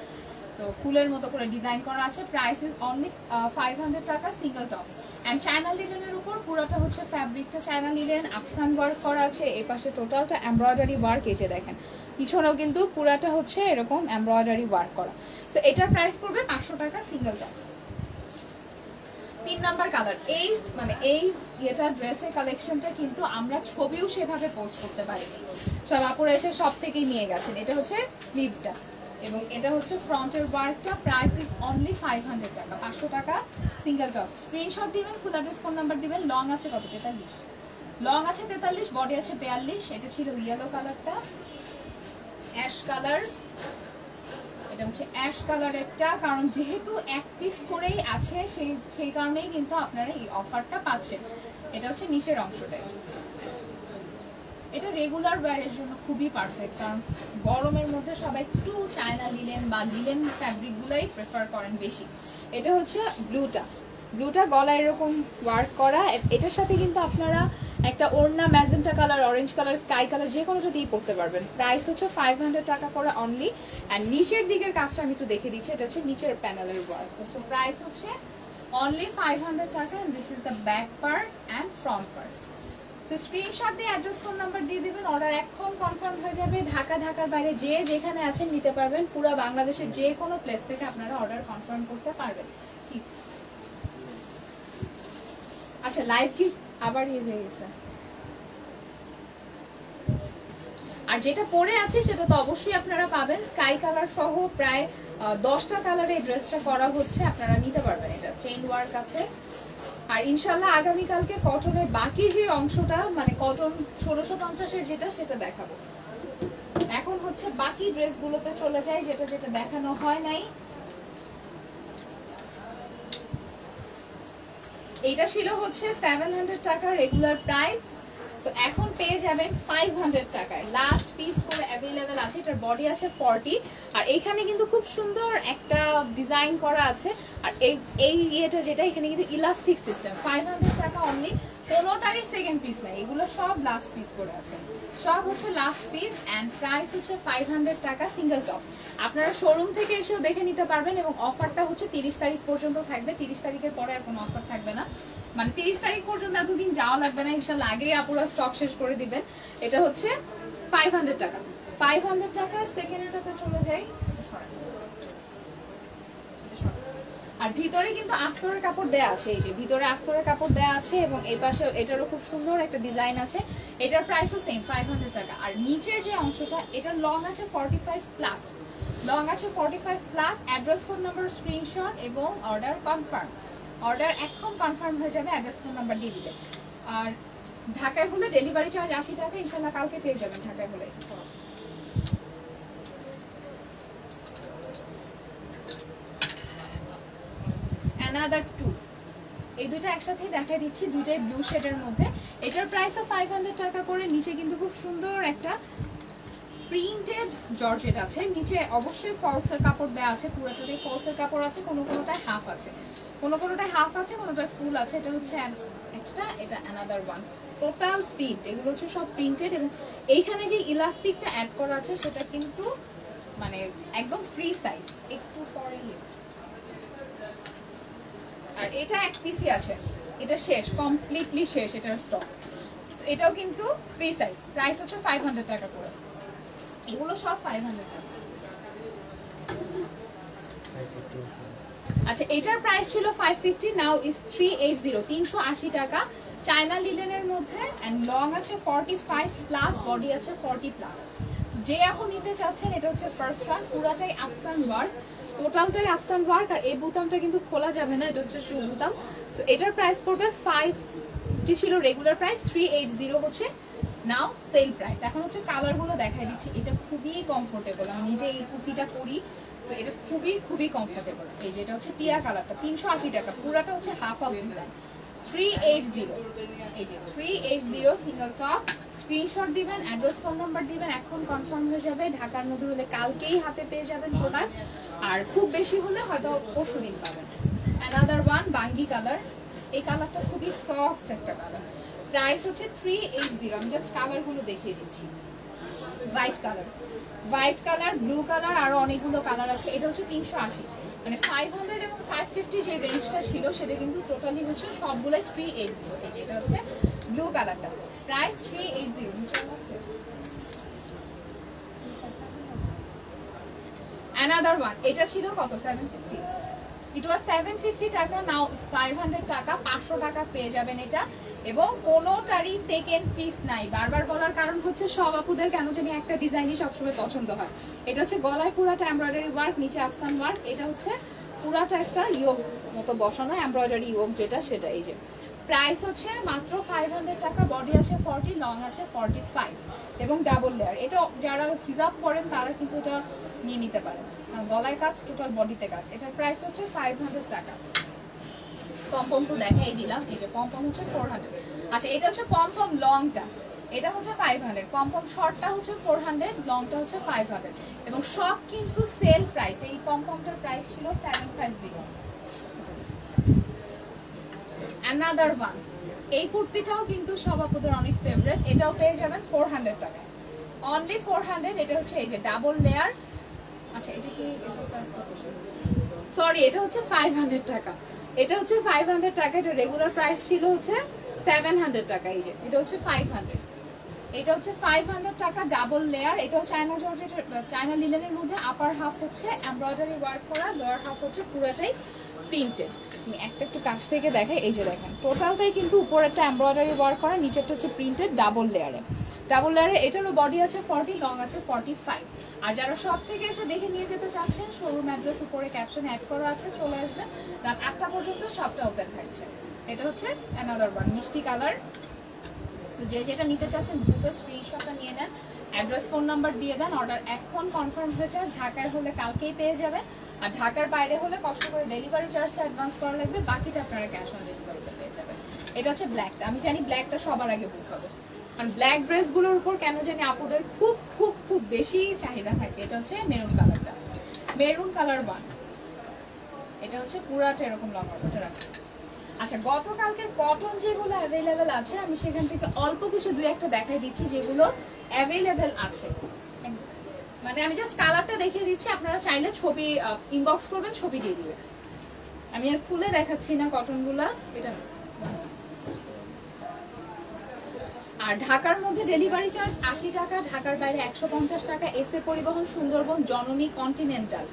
সো ফুলের মতো করে ডিজাইন করা আছে, প্রাইস ইজ অনলি 500 টাকা সিঙ্গেল টপ। অ্যান্ড চায়না লিলেনের উপর পুরোটা হচ্ছে ফ্যাব্রিকটা চায়না লিলেন, আফসান ওয়ার্ক করা আছে। এই পাশে টোটালটা এমব্রয়ডারি ওয়ার্ক, এই যে দেখেন পিছনেও কিন্তু পুরাটা হচ্ছে এরকম এমব্রয়ডারি ওয়ার্ক করা। সো এটার প্রাইস পড়বে 500 টাকা সিঙ্গেল টপস। 3 নাম্বার কালার, এই মানে এই এটা ড্রেসের কালেকশনটা কিন্তু আমরা ছবিও সেভাবে পোস্ট করতে পারিনি, সব আপুরা এসে সব থেকেই নিয়ে গেছেন। এটা হচ্ছে স্লিভটা, এবং এটা হচ্ছে ফ্রন্টের ওয়ার্কটা, প্রাইস ইজ অনলি 500 টাকা, 500 টাকা সিঙ্গেল টপ। স্ক্রিনশট দিবেন, ফুল অ্যাড্রেস ফোন নাম্বার দিবেন। লং আছে কত? 43, লং আছে 43, বডি আছে 42। এটা ছিল ইয়েলো কালারটা, অ্যাশ কালার, এটা হচ্ছে অ্যাশ কালার একটা, কারণ যেহেতু এক পিস করেই আছে সেই কারণেই কিন্তু আপনারা এই অফারটা পাচ্ছেন। এটা হচ্ছে নিচের অংশটা, এটা রেগুলার ওয়্যারের জন্য খুবই পারফেক্ট, কারণ গরমের মধ্যে সবাই একটু চায়না লিলেন বা লিলেন ফ্যাব্রিকগুলোই প্রেফার করেন বেশি। এটা হচ্ছে ব্লুটা গলায় এরকম ওয়ার্ক করা, এটার সাথে কিন্তু আপনারা একটা ওড়না magenta colour, orange colour, sky colour যে কোনোটা দিয়ে পরতে পারবেন। প্রাইস হচ্ছে 500 টাকা করে অনলি। অ্যান্ড নিচের দিকের কাজটা আমি একটু দেখে দিচ্ছি, এটা হচ্ছে নিচের প্যানেলের ওয়ার্ক। সো প্রাইস হচ্ছে অনলি 500 টাকা। And this is the back part and front part. So screenshot দিয়ে অ্যাড্রেস ফোন নাম্বার দিয়ে দিবেন, অর্ডার এখন কনফার্ম হয়ে যাবে। ঢাকার বাইরে যে যেখানে আছেন নিতে পারবেন, পুরো বাংলাদেশের যে কোনো প্লেস থেকে আপনারা অর্ডার কনফার্ম করতে পারবেন। আচ্ছা লাইভ কি আবার ইয়ে হয়ে গেছে? আর যেটা পরে আছে সেটা তো অবশ্যই আপনারা পাবেন, স্কাই কালার সহ প্রায় 10টা কালারে এই ড্রেসটা করা হচ্ছে, আপনারা নিতে পারবেন। এটা চেইন ওয়ার্ক আছে। আর ইনশাল্লাহ আগামীকালকে কটনের বাকি যে অংশটা, মানে কটন 1650-এর যেটা, সেটা দেখাবো। এখন হচ্ছে বাকি ড্রেসগুলোতে চলে যায়, যেটা দেখানো হয় নাই। এইটা ছিল হচ্ছে 700 টাকা রেগুলার প্রাইস। সো এখন পেয়ে যাবেন 500 টাকায়। লাস্ট পিস করে অ্যাভেলেবেল আছে। এটার বডি আছে 40, আর এখানে কিন্তু খুব সুন্দর একটা ডিজাইন করা আছে। আর এই ইয়েটা যেটা, এখানে কিন্তু ইলাস্টিক সিস্টেম। 500 টাকা অনলি, কোনোটারই সেকেন্ড পিস নাই, এগুলো সব লাস্ট পিস করে আছে, সব হচ্ছে লাস্ট পিস। অ্যান্ড প্রাইস হচ্ছে 500 টাকা সিঙ্গেল টপস। আপনারা শোরুম থেকে এসেও দেখে নিতে পারবেন, এবং অফারটা হচ্ছে 30 তারিখ পর্যন্ত থাকবে। 30 তারিখের পরে আর কোনো অফার থাকবে না, মানে 30 তারিখ পর্যন্ত এতদিন যাওয়া লাগবে না, ইনশাল্লাহ আগেই আপুরা স্টক শেষ করে দিবেন। এটা হচ্ছে 500 টাকা। 500 টাকা সেকেন্ডটাতে চলে যাই। আর ভিতরে কিন্তু আস্তরের কাপড় দেয়া আছে, এই যে ভিতরে আস্তরের কাপড় দেয়া আছে, এবং এই পাশে এটারও খুব সুন্দর একটা ডিজাইন আছে। এটার প্রাইসও সেম 500 টাকা। আর নিচের যে অংশটা, এটার লং আছে 45 প্লাস, লং আছে 45 plus. Address phone number screenshot এবং অর্ডার কনফার্ম। অর্ডার এখন কনফার্ম হয়ে যাবে, অ্যাড্রেস ফোন নাম্বার দিয়ে দিলে। আর ঢাকায় হলে ডেলিভারি চার্জ 80 টাকা, ইনশাল্লাহ কালকে পেয়ে যাবেন ঢাকায় হলে। অ্যানাদার 2, এই দুটো একসাথে দেখা দিচ্ছি, দুটাই ব্লু শেডের মধ্যে। এটার প্রাইসও 500 টাকা করে। নিচে কিন্তু খুব সুন্দর একটা প্রিন্টেড জর্জেট আছে, নিচে অবশ্যই ফলসের কাপড় দেওয়া আছে, পুরোটাতেই ফলসের কাপড় আছে, কোনোটায় হাফ আছে, কোনোটায় হাফ আছে, কোনোটায় ফুল আছে। এটা হচ্ছে একটা, এটা অ্যানাদার ওয়ান। টোটাল প্রিন্ট, এগুলো হচ্ছে সব প্রিন্টেড, এবং এইখানে যে ইলাস্টিকটা অ্যাড করা আছে সেটা কিন্তু মানে একদম ফ্রি সাইজ। একটু পরে, আর এটা এক পিসই আছে, এটা শেষ, কমপ্লিটলি শেষ এটার স্টক। এটাও কিন্তু ফ্রি সাইজ। প্রাইস হচ্ছে 500 টাকা করে। এগুলো সব 500 টাকা। আচ্ছা এটার প্রাইস ছিল 550, নাও ইজ 380, 380 টাকা। চায়না লিলেনের মধ্যে, এন্ড লং আছে 45 প্লাস, বডি আছে 40 প্লাস। যে এখন নিতে চাচ্ছেন, এটা হচ্ছে ফার্স্ট ওয়ান, পুরাটাই আফসান ওয়ার্ক, টোটালটাই আফসান ওয়ার্ক। আর এই বুতামটা কিন্তু খোলা যাবে না, এটা হচ্ছে শু বুতাম। সো এটার প্রাইস পড়বে 550 ছিল রেগুলার প্রাইস, 380 হচ্ছে নাও সেল প্রাইস। এখন হচ্ছে কালারগুলো দেখাই দিচ্ছি। এটা খুবই কমফোর্টেবল, আমি নিজে এই কুর্তিটা পরি, সো এটা খুবই কমফোর্টেবল। এই যে এটা হচ্ছে টিয়া কালারটা, 380 টাকা, পুরাটা হচ্ছে হাফ অফ ডিজাইন। 380, এই যে 380 সিঙ্গেল টপ। স্ক্রিনশট দিবেন, অ্যাড্রেস ফোন নাম্বার দিবেন, এখন কনফার্ম হয়ে যাবে। ঢাকার মধ্যে হলে কালকেই হাতে পেয়ে যাবেন প্রোডাক্ট, আর খুব বেশি হলে হয়তো পরশু দিন পাবেন। অ্যানাদার ওয়ান বাঙ্গি কালার, এই কালারটা খুবই সফট একটা কালার। প্রাইস হচ্ছে 380। আমি জাস্ট কালারগুলো দেখিয়ে দিচ্ছি। হোয়াইট কালার, ব্লু কালার, আরো অনেকগুলো কালার আছে। এটা হচ্ছে 380, মানে 500 এবং 550 যে রেঞ্জটা ছিল সেটা কিন্তু টোটালি হচ্ছে সবগুলোই 380। এই যে এটা হচ্ছে ব্লু কালারটা, প্রাইস 380। অ্যানাদার ওয়ান, এটা ছিল কত, 750, ইট ওয়াজ 750 টাকা, নাও 500 টাকা, 500 টাকা পেয়ে যাবেন এটা। এবং কোনোটারই সেকেন্ড পিস নাই। বারবার বলার কারণ হচ্ছে সব আপুদের কেন জানি একটা ডিজাইনই সবসময় পছন্দ হয়। এটা হচ্ছে গলায় পুরাটা এমব্রয়ডারি ওয়ার্ক, নিচে আফসান ওয়ার্ক। এটা হচ্ছে পুরাটা একটা ইয়োগ মতো বসানো এমব্রয়ডারি ইয়োগ যেটা, সেটা। এই যে প্রাইস হচ্ছে মাত্র 500 টাকা। বডি আছে 40, লং আছে 45 এবং ডাবল লেয়ার। এটা যারা হিজাব পরেন তারা কিন্তু এটা নিয়ে নিতে পারেন, কারণ গলায় কাজ, টোটাল বডিতে কাজ। এটার প্রাইস হচ্ছে 500 টাকা। পমপম তো দেখাই দিলাম, এই যে পমপম হচ্ছে 400। আচ্ছা, এটা হচ্ছে পমপম লংটা, এটা হচ্ছে 500। পমপম শর্টটা হচ্ছে 400, লংটা হচ্ছে 500 এবং সব কিন্তু সেল প্রাইস। এই পমপমটার প্রাইস ছিল 750। অ্যানাদার ওয়ান, এই কুর্তিটাও কিন্তু সব আপুদের অনেক ফেভারিট। এটাও পেয়ে যাবেন 400 টাকায়, অনলি 400। এটা হচ্ছে এই যে ডাবল লেয়ার। আচ্ছা, এটা কি সরি, এটা হচ্ছে 500 টাকা। এটা হচ্ছে 500 টাকা। এটা রেগুলার প্রাইস ছিল হচ্ছে 700 টাকা। এই যে এটা হচ্ছে 500। এটা হচ্ছে 500 টাকা, ডাবল লেয়ার। এটাও চায়না জর্জেট, চায়না লিলেনের মধ্যে। আপার হাফ হচ্ছে এমব্রয়ডারি ওয়ার্ক করা, লোয়ার হাফ হচ্ছে পুরোটাই প্রিন্টেড। আমি একটা একটু কাছ থেকে দেখাই, এই যে দেখেন টোটালটাই কিন্তু উপরেরটা এমব্রয়ডারি ওয়ার্ক করা, নিচেরটা হচ্ছে প্রিন্টেড ডাবল লেয়ারে। ডাবল লেয়ারে এটারও বডি আছে 40, লং আছে 45। আর যারা সব থেকে এসে দেখে নিয়ে যেতে চাচ্ছেন, শোরুম অ্যাড্রেস উপরে ক্যাপশনে অ্যাড করা আছে, চলে আসবেন। রাত 8টা পর্যন্ত সবটা ওপেন থাকছে। এটা হচ্ছে অ্যানাদার ওয়ান, মিষ্টি কালার। তো যে যেটা নিতে চাচ্ছেন দ্রুত স্ক্রিনশটটা নিয়ে নেন, অ্যাড্রেস ফোন নাম্বার দিয়ে দেন। অর্ডার এখন কনফার্ম হয়েছে, ঢাকায় হলে কালকেই পেয়ে যাবেন, আর ঢাকার বাইরে হলে কষ্ট করে ডেলিভারি চার্জটা অ্যাডভান্স করা লাগবে, বাকিটা আপনারা ক্যাশ অন ডেলিভারিতে পেয়ে যাবেন। এটা হচ্ছে ব্ল্যাকটা। আমি জানি ব্ল্যাকটা সবার আগে বুক হবে, আর ব্ল্যাক ড্রেসগুলোর উপর কেন জানি আপুদের খুব খুব খুব বেশি চাহিদা থাকে। এটা হচ্ছে মেরুন কালারটা, মেরুন কালার ওয়ান। এটা হচ্ছে পুরাটা এরকম লম্বা, ওটা রাখি। আচ্ছা, গতকালকের কটন যেগুলো অ্যাভেলেবেল আছে, আমি সেখান থেকে অল্প কিছু দুই একটা দেখাই দিচ্ছি যেগুলো অ্যাভেলেবেল আছে। মানে আমি জাস্ট কালারটা দেখিয়ে দিচ্ছি, আপনারা চাইলে ছবি ইনবক্স করবেন, ছবি দিয়ে দিবেন। আমি আর খুলে দেখাচ্ছি না কটনগুলা। এটা আর ঢাকার মধ্যে ডেলিভারি চার্জ 80 টাকা, ঢাকার বাইরে 150 টাকা। এসএ পরিবহন, সুন্দরবন, জননী, কন্টিনেন্টাল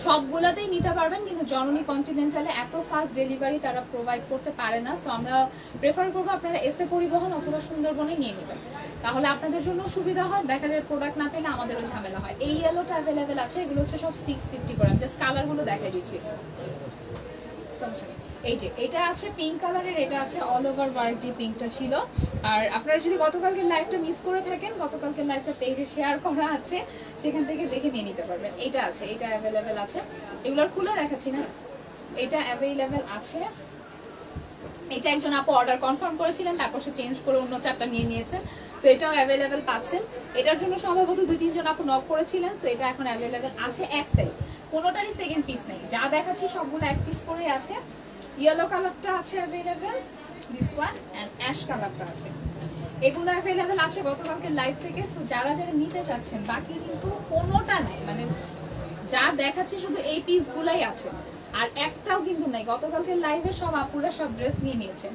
সবগুলাতেই নিতে পারবেন, কিন্তু জননী কন্টিনেন্টালে এত ফাস্ট ডেলিভারি তারা প্রোভাইড করতে পারে না। সো আমরা প্রেফার করবো আপনারা এসএ পরিবহন অথবা সুন্দরবনে নিয়ে নেবেন, তাহলে আপনাদের জন্য সুবিধা হয়। দেখা যায় প্রোডাক্ট না পেলে আমাদেরও ঝামেলা হয়। এই ইয়েলোটা অ্যাভেলেবেল আছে, এগুলো হচ্ছে সব 650 করে। আমি জাস্ট কালারগুলো দেখাই দিচ্ছি। এই যে এটা আছে পিঙ্ক কালারের, এটা আছে অল ওভার ওয়ার্ক, যে পিঙ্কটা ছিল। আর আপনারা যদি গতকালকে লাইভটা মিস করে থাকেন, গতকালকে লাইভটা পেজে শেয়ার করা আছে, সেখান থেকে দেখে নিয়ে নিতে পারবেন। এটা আছে, এটা অ্যাভেলেবেল আছে। এগুলোর খুলে দেখাচ্ছি না, এটা অ্যাভেলেবেল আছে। এটা একজন আপু অর্ডার কনফার্ম করেছিলেন, তারপর সে চেঞ্জ করে অন্য চারটা নিয়ে নিয়েছেন, তো এটাও অ্যাভেলেবেল পাচ্ছেন। এটার জন্য সম্ভবত 2-3 জন আপু নক করেছিলেন, তো এটা এখন অ্যাভেলেবেল আছে একটাই, কোনোটারই সেকেন্ড পিস নেই। যা দেখাচ্ছি সবগুলো এক পিস করেই আছে। ইয়েলো কালারটা আছে available, this one, and ash কালারটা আছে। এগুলো অ্যাভেলেবেল আছে গতকালকে লাইভ থেকে। সো যারা যারা নিতে চাচ্ছেন, বাকি কিন্তু কোনোটা নাই, মানে যা দেখাচ্ছি শুধু এই পিসগুলাই আছে, আর একটাও কিন্তু নাই। গতকালকে লাইভে সব আপুরা সব ড্রেস নিয়ে নিয়েছেন।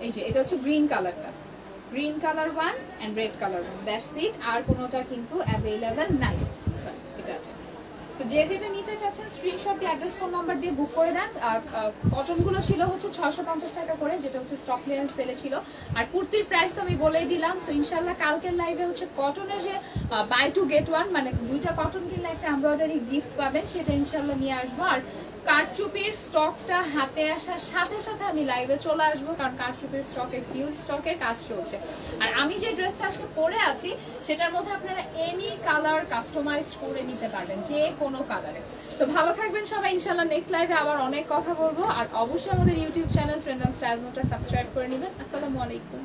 এই যে এটা হচ্ছে গ্রিন কালারটা, green colour one and red colour one, that's it. আর কোনোটা কিন্তু অ্যাভেলেবেল নাই। সরি, এটা আছে। সো যে যেটা নিতে চাচ্ছেন স্ক্রিনশট দিয়ে অ্যাড্রেস ফোন নাম্বার দিয়ে বুক করে দেন। কটনগুলো ছিল হচ্ছে 650 টাকা করে, যেটা হচ্ছে স্টক ক্লিয়ারেন্স সেলে ছিল। আর কুর্তির প্রাইস তো আমি বলেই দিলাম। সো ইনশাল্লাহ কালকের লাইভে হচ্ছে কটনের যে বাই টু গেট ওয়ান, মানে 2টা কটন কিনলে একটা এমব্রয়ডারি গিফট পাবেন, সেটা ইনশাল্লাহ নিয়ে আসবো। আর কারচুপির স্টকটা হাতে আসার সাথে সাথে আমি লাইভে চলে আসবো, কারণ কারচুপির স্টকের হিউজ স্টকের কাজ চলছে। আর আমি যে ড্রেসটা আজকে পরে আছি, সেটার মধ্যে আপনারা এনি কালার কাস্টমাইজ করে নিতে পারবেন, যে কোনো কালারে। তো ভালো থাকবেন সবাই, ইনশাল্লাহ নেক্সট লাইভে আবার অনেক কথা বলবো। আর অবশ্যই আমাদের YouTube channel trend and styles নোটটা সাবস্ক্রাইব করে নেবেন। আসসালামু আলাইকুম।